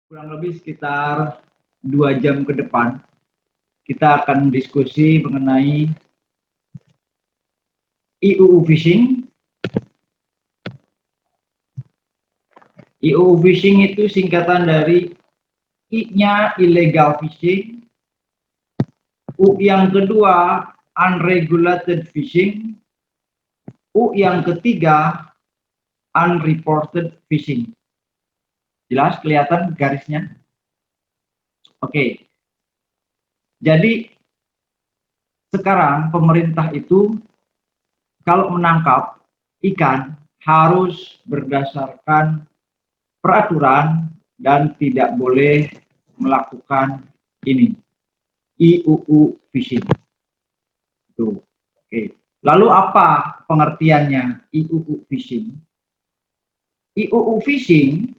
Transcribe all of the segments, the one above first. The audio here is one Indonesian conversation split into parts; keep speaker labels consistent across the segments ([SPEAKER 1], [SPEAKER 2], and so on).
[SPEAKER 1] kurang lebih sekitar 2 jam ke depan kita akan diskusi mengenai IUU Fishing. IUU Fishing itu singkatan dari I-nya illegal fishing, U yang kedua unregulated fishing, U yang ketiga unreported fishing. Jelas kelihatan garisnya? Oke. Jadi sekarang pemerintah itu kalau menangkap ikan harus berdasarkan peraturan dan tidak boleh melakukan ini IUU Fishing. Tuh. Oke. Lalu apa pengertiannya IUU Fishing? IUU Fishing,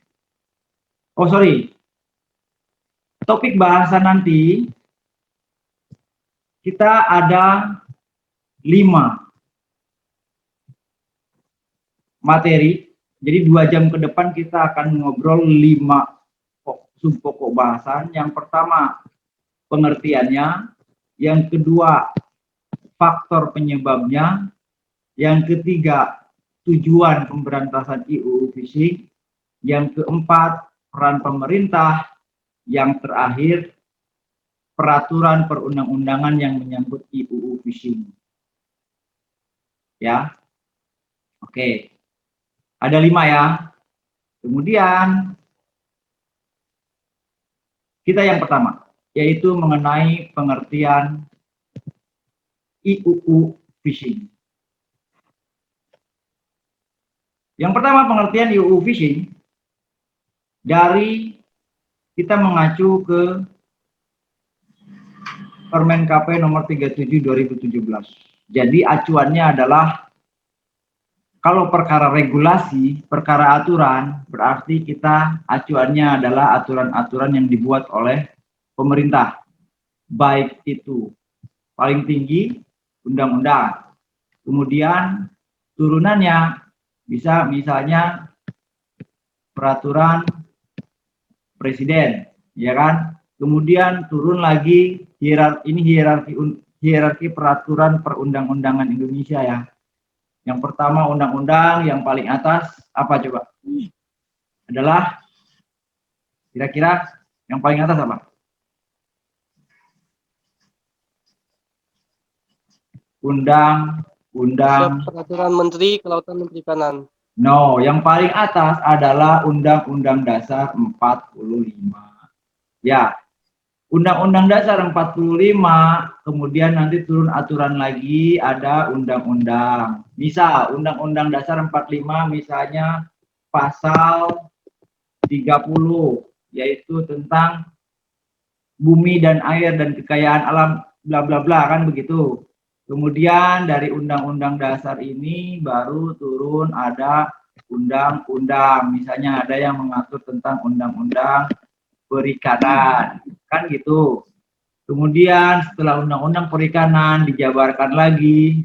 [SPEAKER 1] topik bahasa nanti kita ada 5 materi. Jadi 2 jam ke depan kita akan ngobrol 5 sub-pokok bahasan. Yang pertama pengertiannya, yang kedua faktor penyebabnya, yang ketiga tujuan pemberantasan IUU Fishing, yang keempat peran pemerintah, yang terakhir peraturan perundang-undangan yang menyangkut IUU Fishing. Ya, oke, ada 5 ya. Kemudian kita yang pertama, yaitu mengenai pengertian IUU Fishing. Yang pertama pengertian IUU Fishing, dari kita mengacu ke Permen KP nomor 37 2017. Jadi acuannya adalah kalau perkara regulasi, perkara aturan, berarti kita acuannya adalah aturan-aturan yang dibuat oleh pemerintah. Baik itu paling tinggi undang-undang. Kemudian turunannya bisa misalnya peraturan presiden, ya kan? Kemudian turun lagi hierarki peraturan perundang-undangan Indonesia ya. Yang pertama undang-undang, yang paling atas apa coba? Adalah kira-kira yang paling atas apa? Undang-undang
[SPEAKER 2] Peraturan Menteri Kelautan dan Perikanan.
[SPEAKER 1] No, yang paling atas adalah Undang-Undang Dasar 45. Ya, Undang-Undang Dasar 45, kemudian nanti turun aturan lagi ada undang-undang. Misal, Undang-Undang Dasar 45 misalnya pasal 30, yaitu tentang bumi dan air dan kekayaan alam, bla bla bla, kan begitu. Kemudian dari Undang-Undang Dasar ini baru turun ada undang-undang, misalnya ada yang mengatur tentang Undang-Undang Perikanan, kan gitu. Kemudian setelah Undang-Undang Perikanan dijabarkan lagi,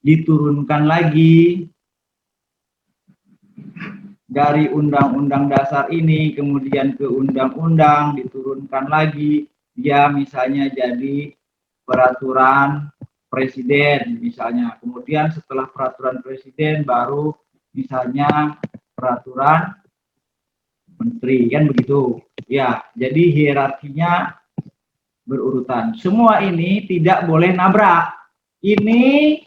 [SPEAKER 1] diturunkan lagi dari Undang-Undang Dasar ini, kemudian ke undang-undang diturunkan lagi, dia misalnya jadi peraturan presiden misalnya. Kemudian setelah peraturan presiden baru misalnya peraturan menteri, kan begitu. Ya, jadi hierarkinya berurutan. Semua ini tidak boleh nabrak. Ini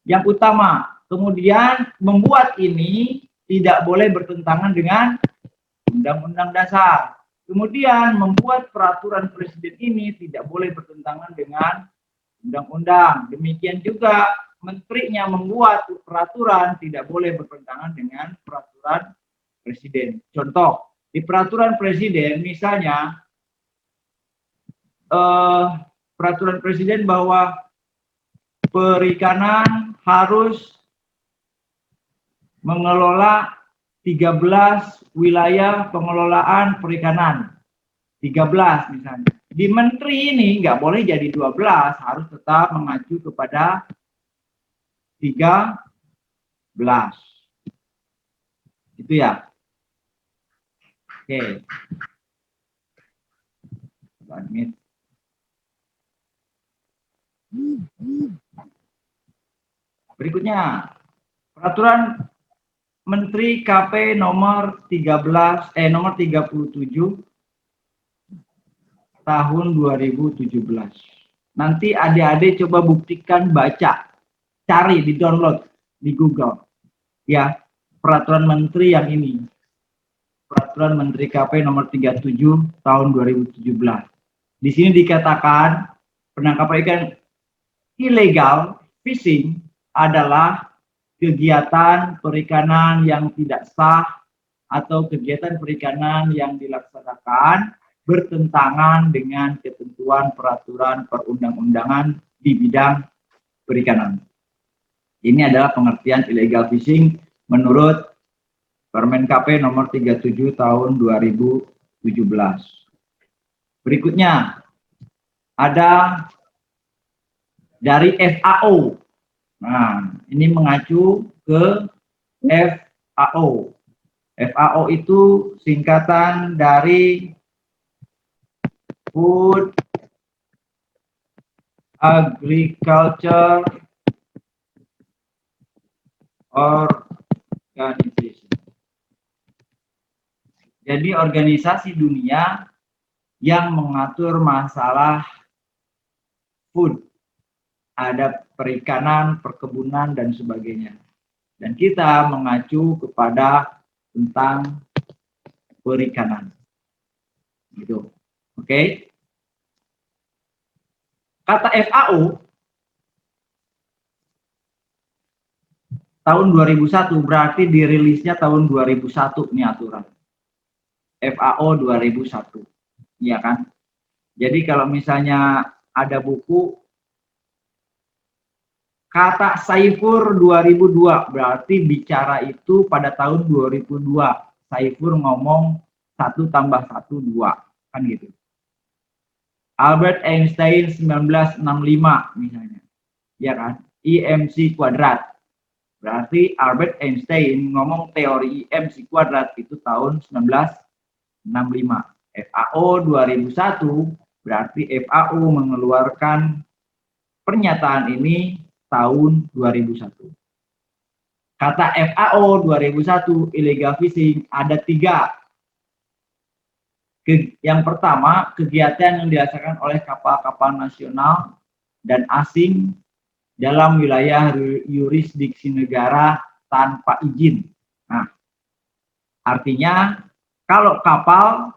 [SPEAKER 1] yang utama. Kemudian membuat ini tidak boleh bertentangan dengan Undang-Undang Dasar. Kemudian membuat peraturan presiden ini tidak boleh bertentangan dengan undang-undang. Demikian juga menterinya membuat peraturan tidak boleh bertentangan dengan peraturan presiden. Contoh, di peraturan presiden misalnya peraturan presiden bahwa perikanan harus mengelola 13 wilayah pengelolaan perikanan. 13 misalnya. Di menteri ini nggak boleh jadi 12, harus tetap mengacu kepada 13. Itu ya. Oke. Admit. Berikutnya, peraturan Menteri KP nomor 37 tahun 2017. Nanti adik-adik coba buktikan, baca, cari di download di Google. Ya, peraturan menteri yang ini. Peraturan Menteri KP nomor 37 tahun 2017. Di sini dikatakan penangkapan ikan ilegal fishing adalah kegiatan perikanan yang tidak sah atau kegiatan perikanan yang dilaksanakan bertentangan dengan ketentuan peraturan perundang-undangan di bidang perikanan. Ini adalah pengertian illegal fishing menurut Permen KP nomor 37 tahun 2017. Berikutnya ada dari FAO. Nah, ini mengacu ke FAO. FAO itu singkatan dari Food Agriculture Organization. Jadi organisasi dunia yang mengatur masalah food. Ada perikanan, perkebunan, dan sebagainya. Dan kita mengacu kepada tentang perikanan. Gitu. Oke. Kata FAO tahun 2001 berarti dirilisnya tahun 2001 nih aturan. FAO 2001. Iya kan? Jadi kalau misalnya ada buku kata Saifur 2002 berarti bicara itu pada tahun 2002. Saifur ngomong 1 tambah 1 2 kan gitu. Albert Einstein 1965 misalnya. Ya kan? IMC kuadrat. Berarti Albert Einstein ngomong teori IMC kuadrat itu tahun 1965. FAO 2001 berarti FAO mengeluarkan pernyataan ini tahun 2001. Kata FAO 2001 illegal fishing ada 3. Yang pertama, kegiatan yang dirasakan oleh kapal-kapal nasional dan asing dalam wilayah yurisdiksi negara tanpa izin. Nah, artinya kalau kapal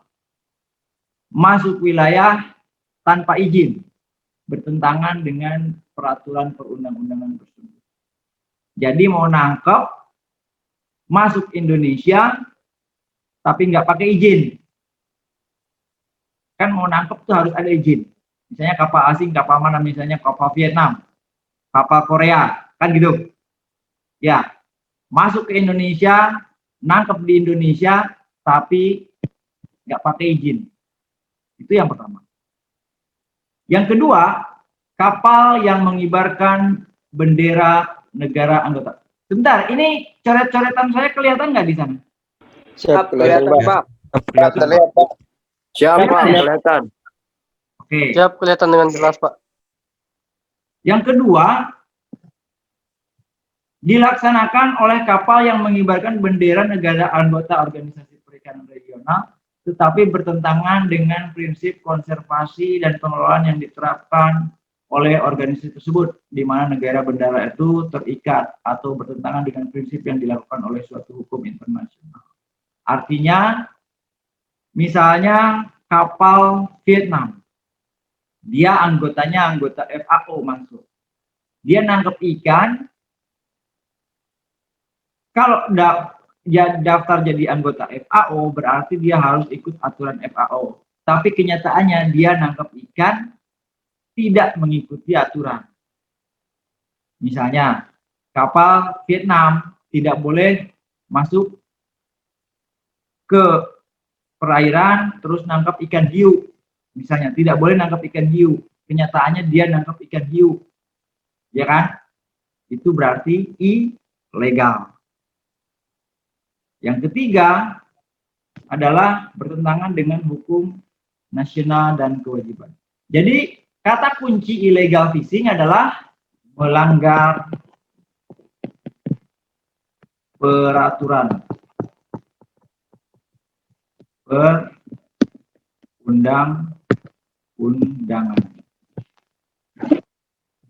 [SPEAKER 1] masuk wilayah tanpa izin, bertentangan dengan peraturan perundang-undangan tersebut. Jadi mau nangkep, masuk Indonesia, tapi nggak pakai izin. Kan mau nangkep tuh harus ada izin. Misalnya kapal asing, kapal mana misalnya kapal Vietnam, kapal Korea, kan gitu. Ya, masuk ke Indonesia, nangkep di Indonesia, tapi nggak pakai izin. Itu yang pertama. Yang kedua, kapal yang mengibarkan bendera negara anggota. Sebentar, ini coret-coretan saya kelihatan nggak di sana?
[SPEAKER 2] Siap, kelihatan, Pak.
[SPEAKER 3] Kelihatan. Siap, Pak, kelihatan.
[SPEAKER 1] Oke.
[SPEAKER 2] Siap, kelihatan dengan jelas, Pak.
[SPEAKER 1] Yang kedua, dilaksanakan oleh kapal yang mengibarkan bendera negara anggota Organisasi Perikanan Regional, tetapi bertentangan dengan prinsip konservasi dan pengelolaan yang diterapkan oleh organisasi tersebut, di mana negara bendera itu terikat atau bertentangan dengan prinsip yang dilakukan oleh suatu hukum internasional. Artinya, misalnya kapal Vietnam, dia anggotanya anggota FAO masuk. Dia nangkep ikan, kalau daftar jadi anggota FAO berarti dia harus ikut aturan FAO. Tapi kenyataannya dia nangkep ikan tidak mengikuti aturan. Misalnya kapal Vietnam tidak boleh masuk ke perairan terus nangkep ikan hiu. Misalnya tidak boleh nangkep ikan hiu. Kenyataannya dia nangkep ikan hiu. Ya kan? Itu berarti ilegal. Yang ketiga, adalah bertentangan dengan hukum nasional dan kewajiban. Jadi kata kunci illegal fishing adalah melanggar peraturan perundang-undangan.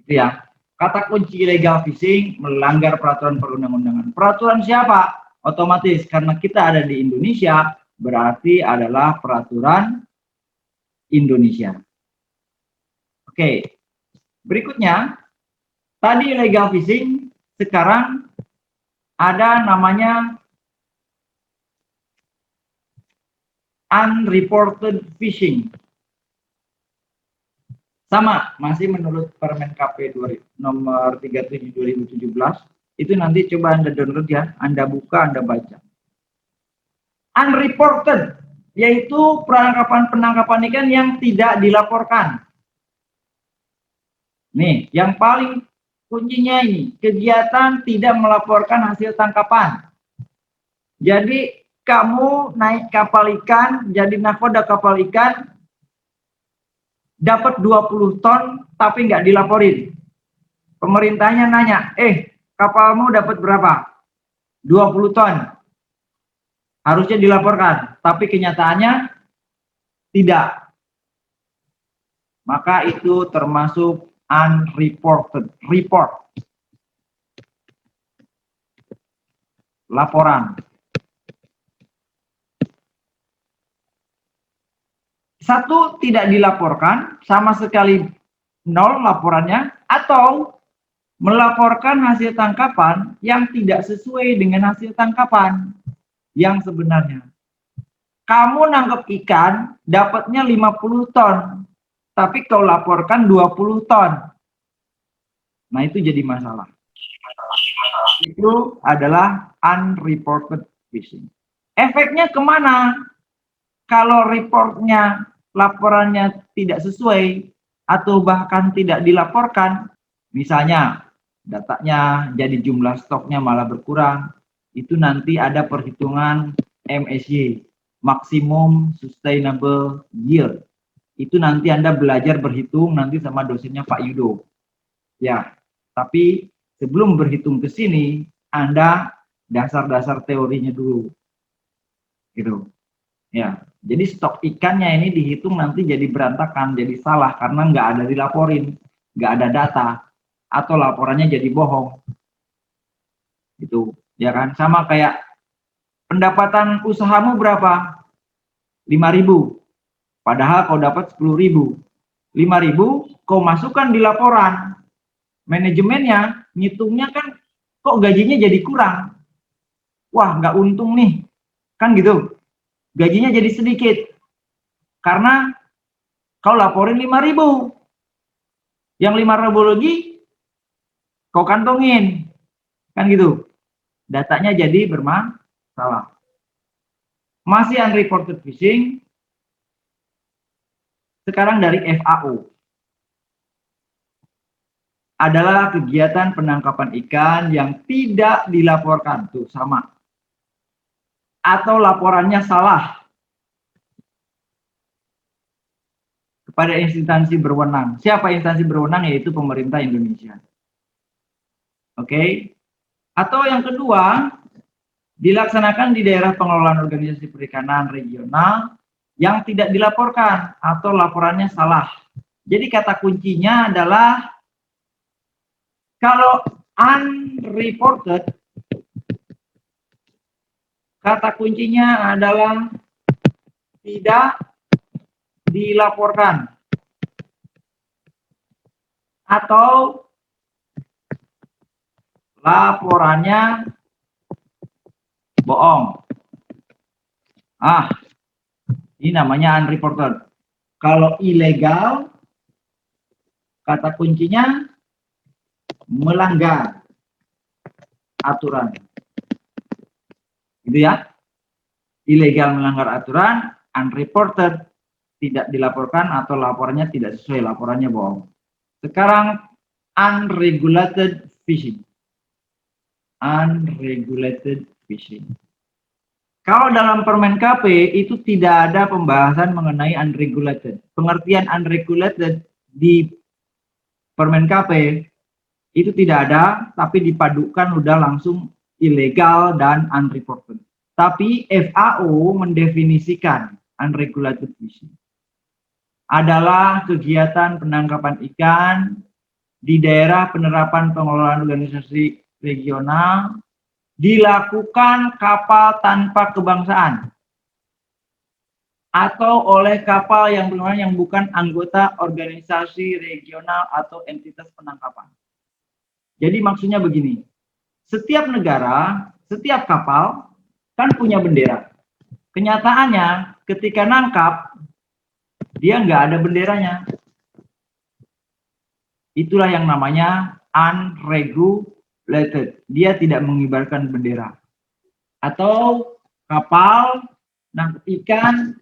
[SPEAKER 1] Itu ya. Kata kunci illegal fishing melanggar peraturan perundang-undangan. Peraturan siapa? Otomatis karena kita ada di Indonesia berarti adalah peraturan Indonesia. Oke. Berikutnya, tadi illegal fishing, sekarang ada namanya unreported fishing. Sama, masih menurut Permen KP nomor 37 2017. Itu nanti coba Anda download ya, Anda buka, Anda baca. Unreported, yaitu penangkapan ikan yang tidak dilaporkan. Nih, yang paling kuncinya ini, kegiatan tidak melaporkan hasil tangkapan. Jadi, kamu naik kapal ikan, jadi nakoda kapal ikan, dapat 20 ton, tapi nggak dilaporin. Pemerintahnya nanya, kapalmu dapat berapa? 20 ton. Harusnya dilaporkan, tapi kenyataannya tidak. Maka itu termasuk unreported. Report. Laporan. Satu, tidak dilaporkan, sama sekali nol laporannya, atau melaporkan hasil tangkapan yang tidak sesuai dengan hasil tangkapan yang sebenarnya. Kamu nangkep ikan, dapatnya 50 ton, tapi kau laporkan 20 ton. Nah, itu jadi masalah. Itu adalah unreported fishing. Efeknya kemana? Kalau reportnya, laporannya tidak sesuai, atau bahkan tidak dilaporkan, misalnya datanya jadi jumlah stoknya malah berkurang, itu nanti ada perhitungan MSY, Maximum Sustainable Yield. Itu nanti Anda belajar berhitung nanti sama dosennya Pak Yudo. Ya, tapi sebelum berhitung ke sini, Anda dasar-dasar teorinya dulu. Gitu. Ya, jadi stok ikannya ini dihitung nanti jadi berantakan, jadi salah karena nggak ada dilaporin, nggak ada data, atau laporannya jadi bohong. Gitu, ya kan? Sama kayak pendapatan usahamu berapa? 5.000. Padahal kau dapat 10.000. 5.000 kau masukkan di laporan. Manajemennya ngitungnya kan kok gajinya jadi kurang. Wah, nggak untung nih. Kan gitu. Gajinya jadi sedikit. Karena kau laporin 5.000. Yang 5.000 lagi kau kantongin. Kan gitu. Datanya jadi bermasalah. Masih unreported fishing. Sekarang dari FAO. Adalah kegiatan penangkapan ikan yang tidak dilaporkan. Tuh, sama. Atau laporannya salah kepada instansi berwenang. Siapa instansi berwenang? Yaitu pemerintah Indonesia. Oke. Atau yang kedua, dilaksanakan di daerah pengelolaan organisasi perikanan regional yang tidak dilaporkan atau laporannya salah. Jadi kata kuncinya adalah kalau unreported, kata kuncinya adalah tidak dilaporkan atau laporannya bohong. Ini namanya unreported. Kalau ilegal, kata kuncinya melanggar aturan. Gitu ya. Ilegal melanggar aturan, unreported tidak dilaporkan atau laporannya tidak sesuai, laporannya bohong. Sekarang unregulated fishing. Unregulated fishing. Kalau dalam Permen KP itu tidak ada pembahasan mengenai unregulated. Pengertian unregulated di Permen KP itu tidak ada, tapi dipadukan udah langsung ilegal dan unreported. Tapi FAO mendefinisikan unregulated fishing adalah kegiatan penangkapan ikan di daerah penerapan pengelolaan organisasi regional dilakukan kapal tanpa kebangsaan atau oleh kapal yang bukan anggota organisasi regional atau entitas penangkapan. Jadi maksudnya begini, setiap negara, setiap kapal kan punya bendera. Kenyataannya ketika nangkap, dia nggak ada benderanya. Itulah yang namanya unregulated. Dia tidak mengibarkan bendera. Atau kapal nangkep ikan,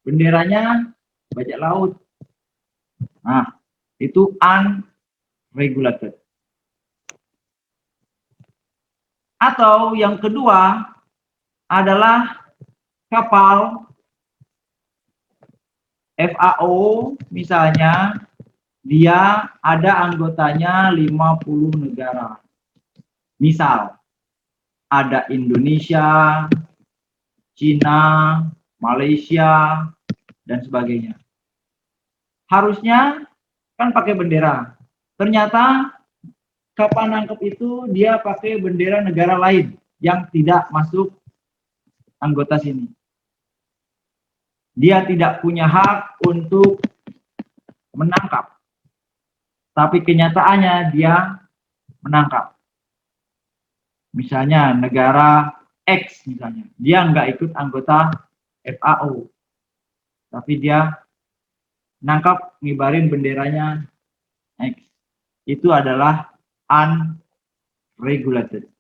[SPEAKER 1] benderanya bajak laut. Nah, itu unregulated. Atau yang kedua adalah kapal FAO misalnya, dia ada anggotanya 50 negara. Misal, ada Indonesia, Cina, Malaysia, dan sebagainya. Harusnya kan pakai bendera. Ternyata kapal nangkep itu dia pakai bendera negara lain yang tidak masuk anggota sini. Dia tidak punya hak untuk menangkap. Tapi kenyataannya dia menangkap. Misalnya negara X misalnya, dia nggak ikut anggota FAO, tapi dia nangkap ngibarin benderanya X. Itu adalah unregulated.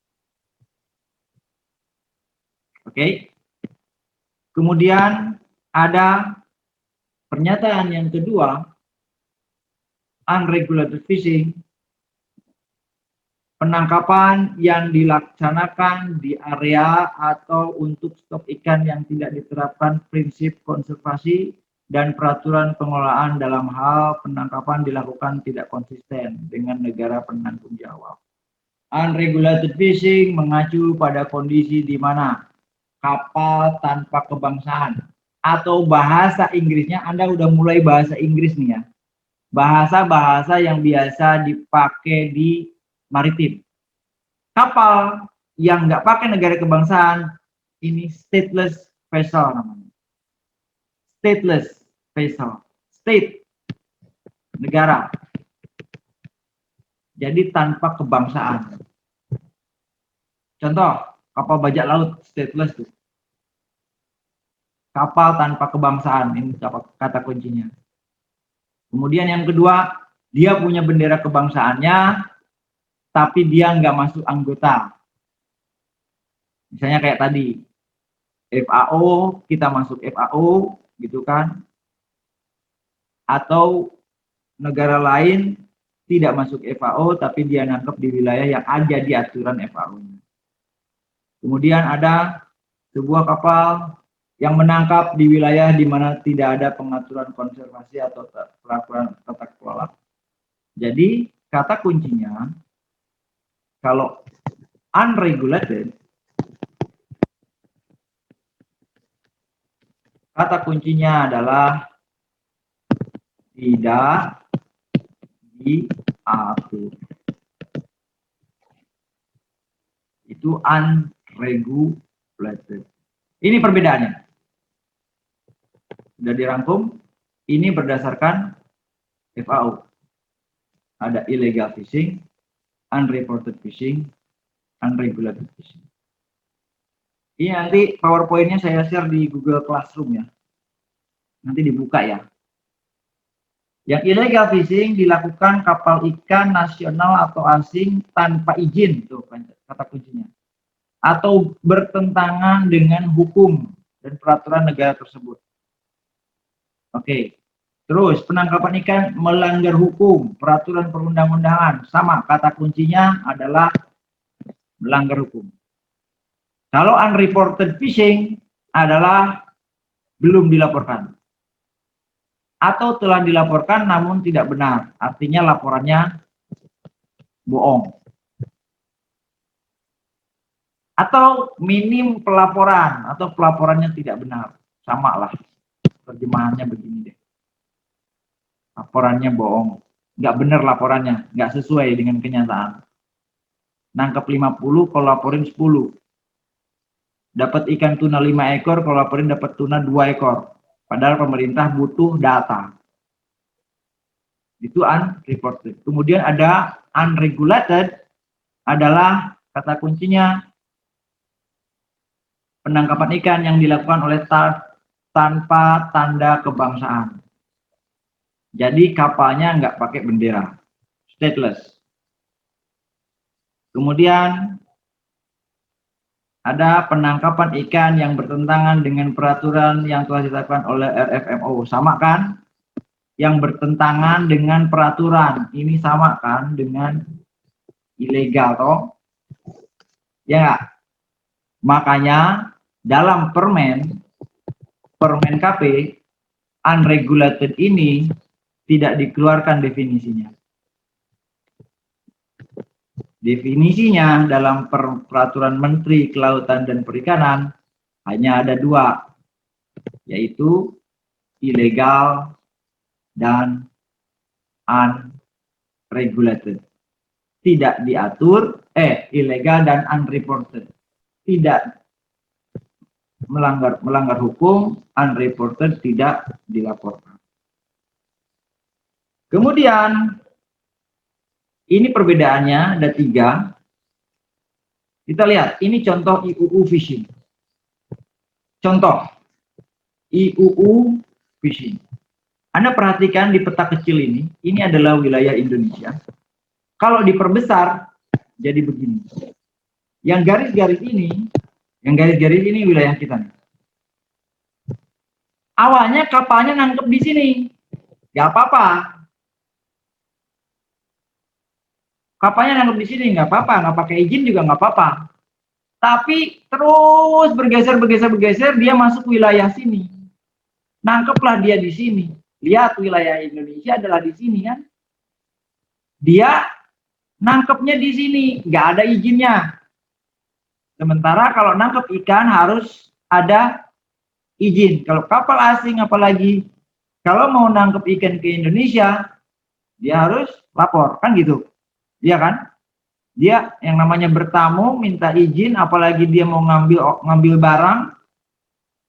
[SPEAKER 1] Oke. Kemudian ada pernyataan yang kedua, unregulated fishing, penangkapan yang dilaksanakan di area atau untuk stok ikan yang tidak diterapkan prinsip konservasi dan peraturan pengelolaan dalam hal penangkapan dilakukan tidak konsisten dengan negara penanggung jawab. Unregulated fishing mengacu pada kondisi di mana kapal tanpa kebangsaan atau bahasa Inggrisnya, Anda udah mulai bahasa Inggris nih ya. Bahasa-bahasa yang biasa dipakai di maritim. Kapal yang nggak pakai negara kebangsaan, ini stateless vessel namanya. Stateless vessel. State, negara. Jadi tanpa kebangsaan. Contoh, kapal bajak laut stateless tuh. Kapal tanpa kebangsaan, ini kata kuncinya. Kemudian yang kedua, dia punya bendera kebangsaannya, tapi dia nggak masuk anggota. Misalnya kayak tadi, FAO, kita masuk FAO, gitu kan. Atau negara lain tidak masuk FAO, tapi dia nangkep di wilayah yang ada di aturan FAO-nya. Kemudian ada sebuah kapal yang menangkap di wilayah di mana tidak ada pengaturan konservasi atau peraturan tata kelola. Jadi kata kuncinya, kalau unregulated, kata kuncinya adalah tidak diatur. Itu unregulated. Ini perbedaannya. Sudah dirangkum, ini berdasarkan FAO. Ada illegal fishing, unreported fishing, unregulated fishing. Ini nanti PowerPoint-nya saya share di Google Classroom ya. Nanti dibuka ya. Yang illegal fishing dilakukan kapal ikan nasional atau asing tanpa izin, tuh kata kuncinya. Atau bertentangan dengan hukum dan peraturan negara tersebut. Oke. Terus penangkapan ikan melanggar hukum, peraturan perundang-undangan, sama kata kuncinya adalah melanggar hukum. Kalau unreported fishing adalah belum dilaporkan atau telah dilaporkan namun tidak benar, artinya laporannya bohong. Atau minim pelaporan atau pelaporannya tidak benar, sama lah terjemahannya begini deh. Laporannya bohong, nggak benar laporannya, nggak sesuai dengan kenyataan. Nangkep 50, kalau laporin 10. Dapat ikan tuna 5 ekor, kalau laporin dapat tuna 2 ekor. Padahal pemerintah butuh data. Itu unreported. Kemudian ada unregulated, adalah kata kuncinya penangkapan ikan yang dilakukan oleh tanpa tanda kebangsaan. Jadi kapalnya nggak pakai bendera, stateless. Kemudian ada penangkapan ikan yang bertentangan dengan peraturan yang telah ditetapkan oleh RFMO. Sama kan? Yang bertentangan dengan peraturan. Ini sama kan dengan ilegal toh? Ya nggak? Makanya dalam permen KP, unregulated ini tidak dikeluarkan definisinya. Definisinya dalam peraturan Menteri Kelautan dan Perikanan hanya ada 2, yaitu ilegal dan unregulated. Tidak diatur, ilegal dan unreported. Tidak melanggar hukum, unreported tidak dilaporkan. Kemudian ini perbedaannya ada 3. Kita lihat, ini contoh IUU fishing. Contoh IUU fishing. Anda perhatikan di peta kecil ini adalah wilayah Indonesia. Kalau diperbesar jadi begini. Yang garis-garis ini wilayah kita nih. Awalnya kapalnya nangkep di sini. Gak apa-apa. Kapalnya nangkep di sini nggak apa-apa, nggak pakai izin juga nggak apa-apa. Tapi terus bergeser, dia masuk wilayah sini. Nangkeplah dia di sini. Lihat wilayah Indonesia adalah di sini kan. Dia nangkepnya di sini, nggak ada izinnya. Sementara kalau nangkep ikan harus ada izin. Kalau kapal asing apalagi, kalau mau nangkep ikan ke Indonesia, dia harus lapor, kan gitu. Dia kan, dia yang namanya bertamu minta izin, apalagi dia mau ngambil barang,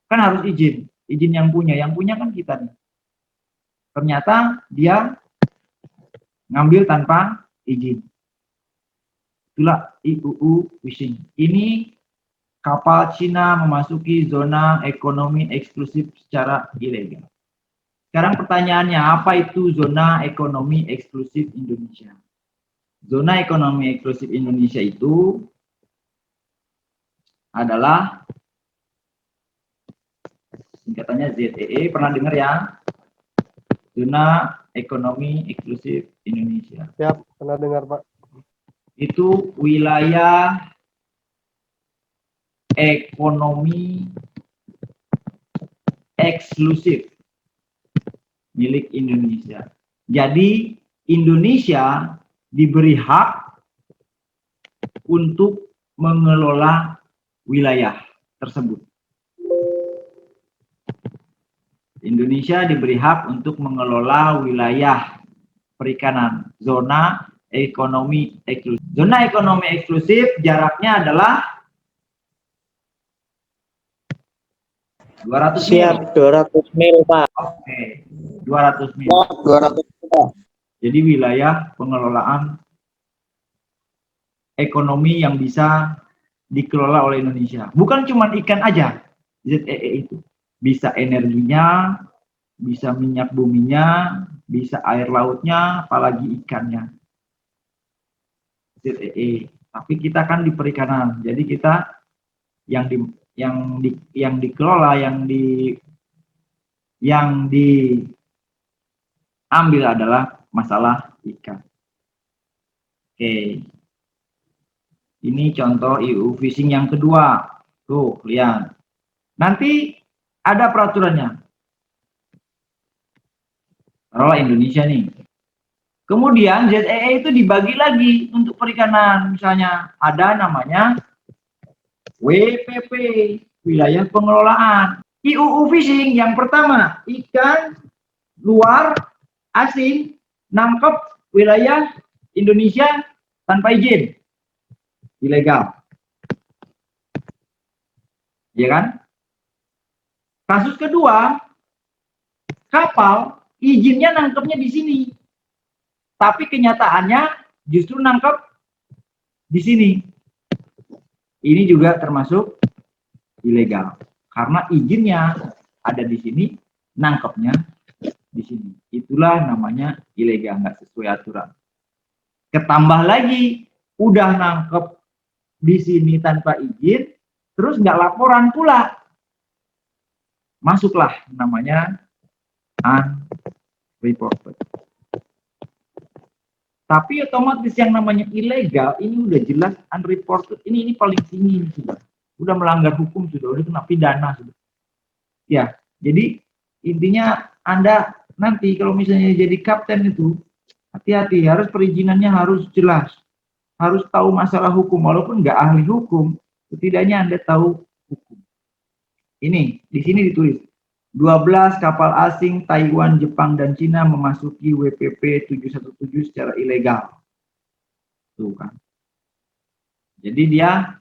[SPEAKER 1] kan harus izin yang punya kan kita nih. Ternyata dia ngambil tanpa izin. Itulah IUU fishing. Ini kapal Cina memasuki zona ekonomi eksklusif secara ilegal. Sekarang pertanyaannya, apa itu zona ekonomi eksklusif Indonesia? Zona ekonomi eksklusif Indonesia itu adalah singkatannya ZEE, pernah dengar ya? Zona ekonomi eksklusif Indonesia.
[SPEAKER 2] Siap, pernah dengar Pak.
[SPEAKER 1] Itu wilayah ekonomi eksklusif milik Indonesia. Jadi Indonesia diberi hak untuk mengelola wilayah tersebut. Indonesia diberi hak untuk mengelola wilayah perikanan, zona ekonomi eksklusif. Zona ekonomi eksklusif jaraknya adalah 200 mil.
[SPEAKER 2] Siap, 200 mil Pak.
[SPEAKER 1] Oke, 200 mil.
[SPEAKER 2] 200 mil.
[SPEAKER 1] Jadi wilayah pengelolaan ekonomi yang bisa dikelola oleh Indonesia. Bukan cuma ikan aja, ZEE itu. Bisa energinya, bisa minyak buminya, bisa air lautnya, apalagi ikannya. ZEE. Tapi kita kan di perikanan, jadi kita yang dikelola, yang diambil adalah masalah ikan. Oke. Ini contoh IUU fishing yang kedua. Tuh, lihat. Nanti ada peraturannya. Taruhlah Indonesia nih. Kemudian ZEE itu dibagi lagi untuk perikanan. Misalnya ada namanya WPP, wilayah pengelolaan. IUU Fishing yang pertama, ikan luar asing nangkep wilayah Indonesia tanpa izin. Ilegal. Ya kan? Kasus kedua, kapal izinnya nangkepnya di sini. Tapi kenyataannya justru nangkep di sini. Ini juga termasuk ilegal. Karena izinnya ada di sini, nangkepnya di sini. Itulah namanya ilegal, nggak sesuai aturan. Ketambah lagi, udah nangkep di sini tanpa izin, terus nggak laporan pula. Masuklah namanya unreported. Tapi otomatis yang namanya ilegal ini udah jelas unreported, ini paling tinggi sudah. Udah melanggar hukum sudah, udah kena pidana sudah. Ya, jadi intinya Anda nanti kalau misalnya jadi kapten itu hati-hati, harus perizinannya harus jelas. Harus tahu masalah hukum walaupun nggak ahli hukum, setidaknya Anda tahu hukum. Ini di sini ditulis 12 kapal asing Taiwan, Jepang, dan Cina memasuki WPP 717 secara ilegal. Tuh kan. Jadi dia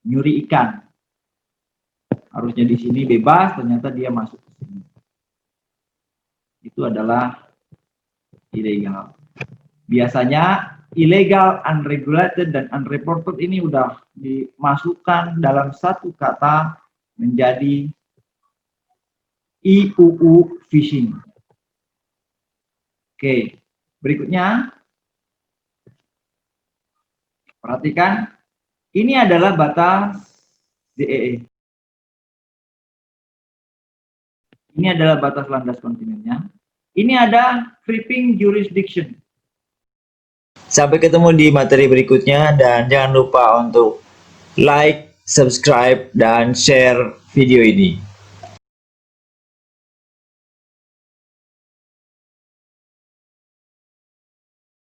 [SPEAKER 1] nyuri ikan. Harusnya di sini bebas, ternyata dia masuk ke sini. Itu adalah ilegal. Biasanya illegal, unregulated, dan unreported ini udah dimasukkan dalam satu kata menjadi IUU Fishing. Oke, berikutnya perhatikan, ini adalah batas ZEE. Ini adalah batas landas kontinennya. Ini ada creeping jurisdiction.
[SPEAKER 4] Sampai ketemu di materi berikutnya dan jangan lupa untuk like, subscribe, dan share video ini.